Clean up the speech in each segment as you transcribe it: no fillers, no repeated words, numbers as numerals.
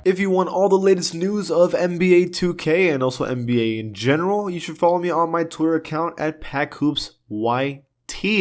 If you want all the latest news of NBA 2K and also NBA in general, you should follow me on my Twitter account at PackHoopsYT.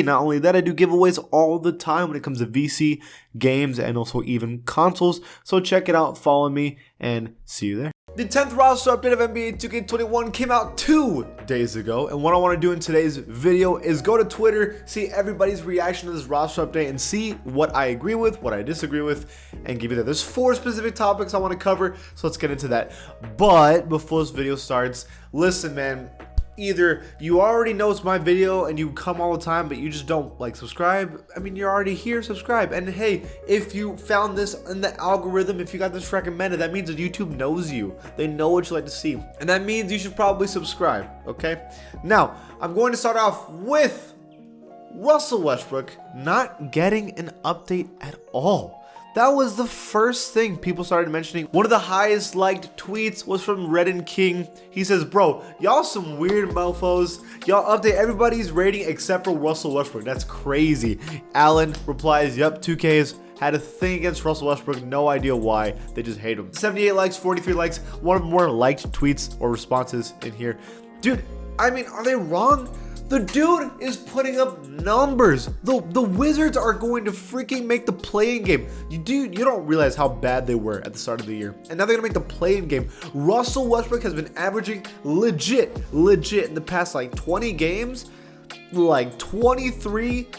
Not only that, I do giveaways all the time when it comes to VC, games, and also even consoles. So check it out, follow me, and see you there. The 10th roster update of NBA 2K21 came out 2 days ago, and what I want to do in today's video is go to Twitter, see everybody's reaction to this roster update, and see what I agree with, what I disagree with, and give you that. There's 4 specific topics I want to cover, so let's get into that. But before this video starts, listen, man. Either you already know it's my video and you come all the time, but you just don't like subscribe. I mean, you're already here, subscribe. And hey, if you found this in the algorithm, if you got this recommended, that means that YouTube knows you. They know what you like to see. And that means you should probably subscribe, okay? Now, I'm going to start off with Russell Westbrook not getting an update at all. That was the first thing people started mentioning. One of the highest liked tweets was from Redden King. He says, bro, y'all some weird mofos. Y'all update everybody's rating except for Russell Westbrook. That's crazy. Allen replies, yep, 2K's had a thing against Russell Westbrook. No idea why. They just hate him. 78 likes, 43 likes. One of the more liked tweets or responses in here. Dude, I mean, are they wrong? The dude is putting up numbers. The Wizards are going to freaking make the play-in game. You don't realize how bad they were at the start of the year. And now they're gonna make the play-in game. Russell Westbrook has been averaging legit in the past like 20 games, like 23,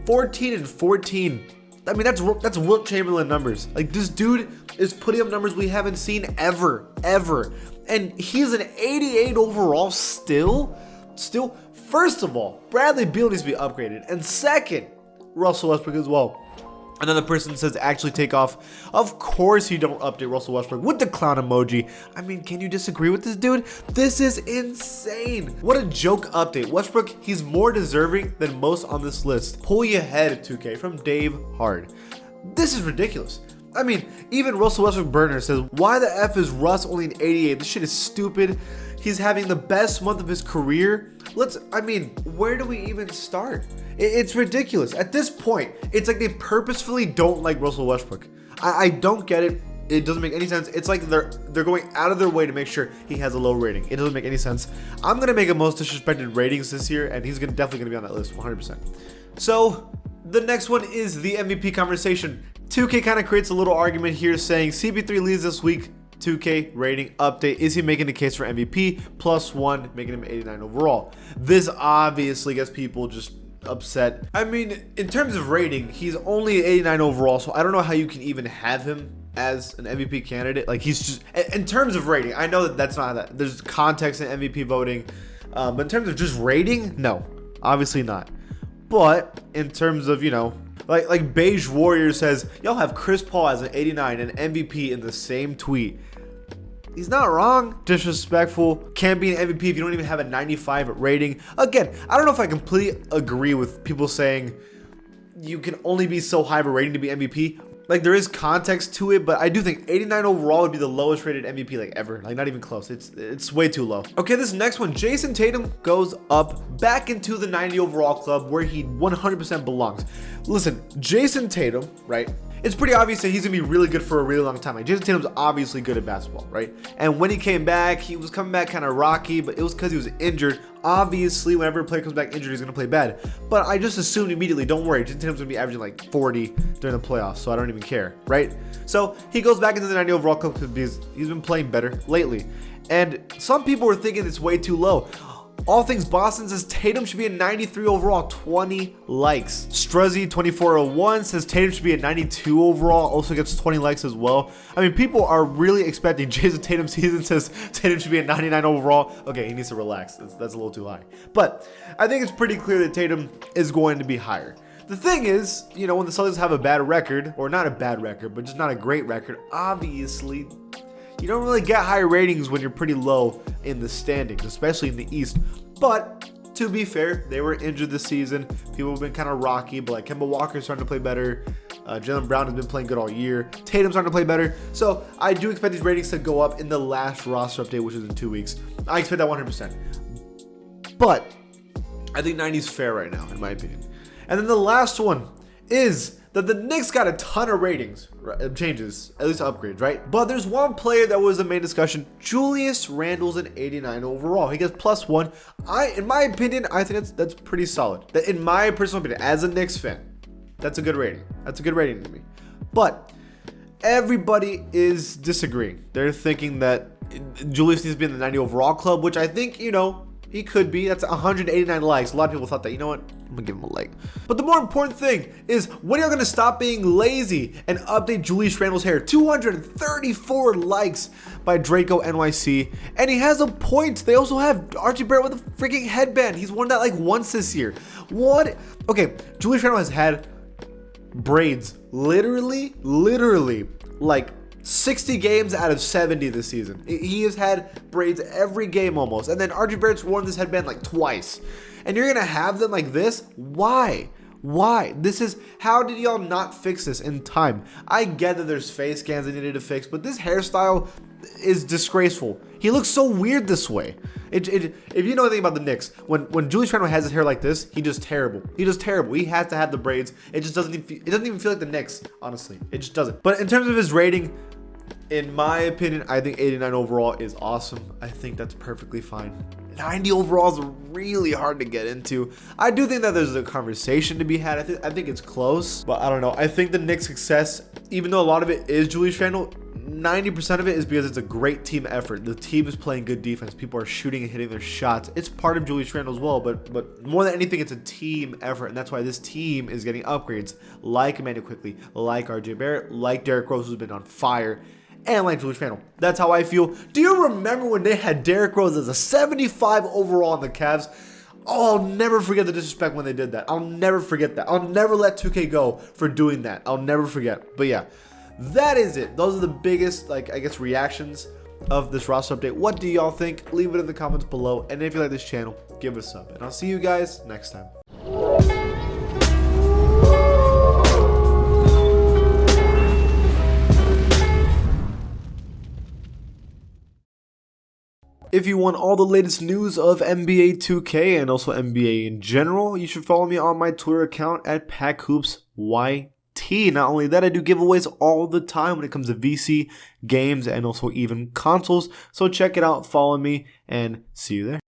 14, and 14. I mean, that's Wilt Chamberlain numbers. Like, this dude is putting up numbers we haven't seen ever. And he's an 88 overall still. First of all, Bradley Beal needs to be upgraded. And second, Russell Westbrook as well. Another person says actually take off. Of course you don't update Russell Westbrook with the clown emoji. I mean, can you disagree with this dude? This is insane. What a joke update. Westbrook, he's more deserving than most on this list. Pull your head, 2K, from Dave Hard. This is ridiculous. I mean, even Russell Westbrook Burner says, why the F is Russ only an 88? This shit is stupid. He's having the best month of his career. Where do we even start? It's ridiculous. At this point, it's like they purposefully don't like Russell Westbrook. I don't get it. It doesn't make any sense. It's like they're going out of their way to make sure he has a low rating. It doesn't make any sense. I'm gonna make a most disrespected ratings this year, and he's definitely gonna be on that list, 100%. So the next one is the MVP conversation. 2K kind of creates a little argument here saying CP3 leads this week. 2K rating update. Is he making the case for MVP? +1, making him 89 overall. This obviously gets people just upset. I mean, in terms of rating, he's only 89 overall, so I don't know how you can even have him as an MVP candidate. Like, he's just, in terms of rating, I know that that's not that. There's context in MVP voting, but in terms of just rating, no, obviously not. But in terms of, you know, like Beige Warrior says, y'all have Chris Paul as an 89 and MVP in the same tweet. He's not wrong. Disrespectful. Can't be an MVP if you don't even have a 95 rating. Again, I don't know if I completely agree with people saying you can only be so high of a rating to be MVP. Like, there is context to it, but I do think 89 overall would be the lowest rated MVP like ever. Like, not even close. It's way too low. Okay, this next one, Jason Tatum goes up back into the 90 overall club where he 100% belongs. Listen, Jason Tatum, right? It's pretty obvious that he's gonna be really good for a really long time. Like, Jason Tatum's obviously good at basketball, right? And when he came back, he was coming back kind of rocky, but it was because he was injured. Obviously, whenever a player comes back injured, he's gonna play bad. But I just assumed immediately, don't worry, Jason Tatum's gonna be averaging like 40 during the playoffs, so I don't even care, right? So he goes back into the 90 overall club because he's been playing better lately. And some people were thinking it's way too low. All Things Boston says Tatum should be a 93 overall, 20 likes. Struzzy 2401 says Tatum should be a 92 overall, also gets 20 likes as well. I mean, people are really expecting Jason Tatum season, says Tatum should be a 99 overall. Okay, he needs to relax. That's a little too high. But I think it's pretty clear that Tatum is going to be higher. The thing is, you know, when the Celtics have a bad record, or not a bad record, but just not a great record, obviously you don't really get high ratings when you're pretty low in the standings, especially in the East. But to be fair, they were injured this season. People have been kind of rocky, but like Kemba Walker's starting to play better. Jaylen Brown has been playing good all year. Tatum's starting to play better. So I do expect these ratings to go up in the last roster update, which is in 2 weeks. I expect that 100%. But I think 90 is fair right now, in my opinion. And then the last one is that the Knicks got a ton of ratings changes, at least upgrades, right? But there's one player that was the main discussion. Julius Randle's an 89 overall. He gets +1. In my opinion, I think that's pretty solid. In my personal opinion, as a Knicks fan, that's a good rating. That's a good rating to me. But everybody is disagreeing. They're thinking that Julius needs to be in the 90 overall club, which I think, he could be. That's 189 likes. A lot of people thought that, you know what? I'm gonna give him a like. But the more important thing is, when are you gonna stop being lazy and update Julius Randle's hair? 234 likes by Draco NYC. And he has a point. They also have Archie Barrett with a freaking headband. He's won that like once this year. What? Okay, Julius Randle has had braids literally like 60 games out of 70 this season. He has had braids every game almost. And then Archie Barrett's worn this headband like twice. And you're going to have them like this? Why? How did y'all not fix this in time? I get that there's face scans they needed to fix, but this hairstyle is disgraceful. He looks so weird this way. If you know anything about the Knicks, when Julius Randle has his hair like this, he does terrible. He has to have the braids. It doesn't even feel like the Knicks, honestly. It just doesn't. But in terms of his rating, in my opinion, I think 89 overall is awesome. I think that's perfectly fine. 90 overall is really hard to get into. I do think that there's a conversation to be had. I think it's close, but I don't know. I think the Knicks' success, even though a lot of it is Julius Randle, 90% of it is because it's a great team effort. The team is playing good defense. People are shooting and hitting their shots. It's part of Julius Randle as well, but more than anything, it's a team effort, and that's why this team is getting upgrades like Emmanuel Quickley, like RJ Barrett, like Derrick Rose, who's been on fire, and like Julius Randle. That's how I feel. Do you remember when they had Derrick Rose as a 75 overall on the Cavs? Oh, I'll never forget the disrespect when they did that. I'll never forget that. I'll never let 2K go for doing that. I'll never forget. But yeah, that is it. Those are the biggest, reactions of this roster update. What do y'all think? Leave it in the comments below. And if you like this channel, give it a sub. And I'll see you guys next time. If you want all the latest news of NBA 2K and also NBA in general, you should follow me on my Twitter account at PackHoopsYT. Not only that, I do giveaways all the time when it comes to VC, games, and also even consoles. So check it out, follow me, and see you there.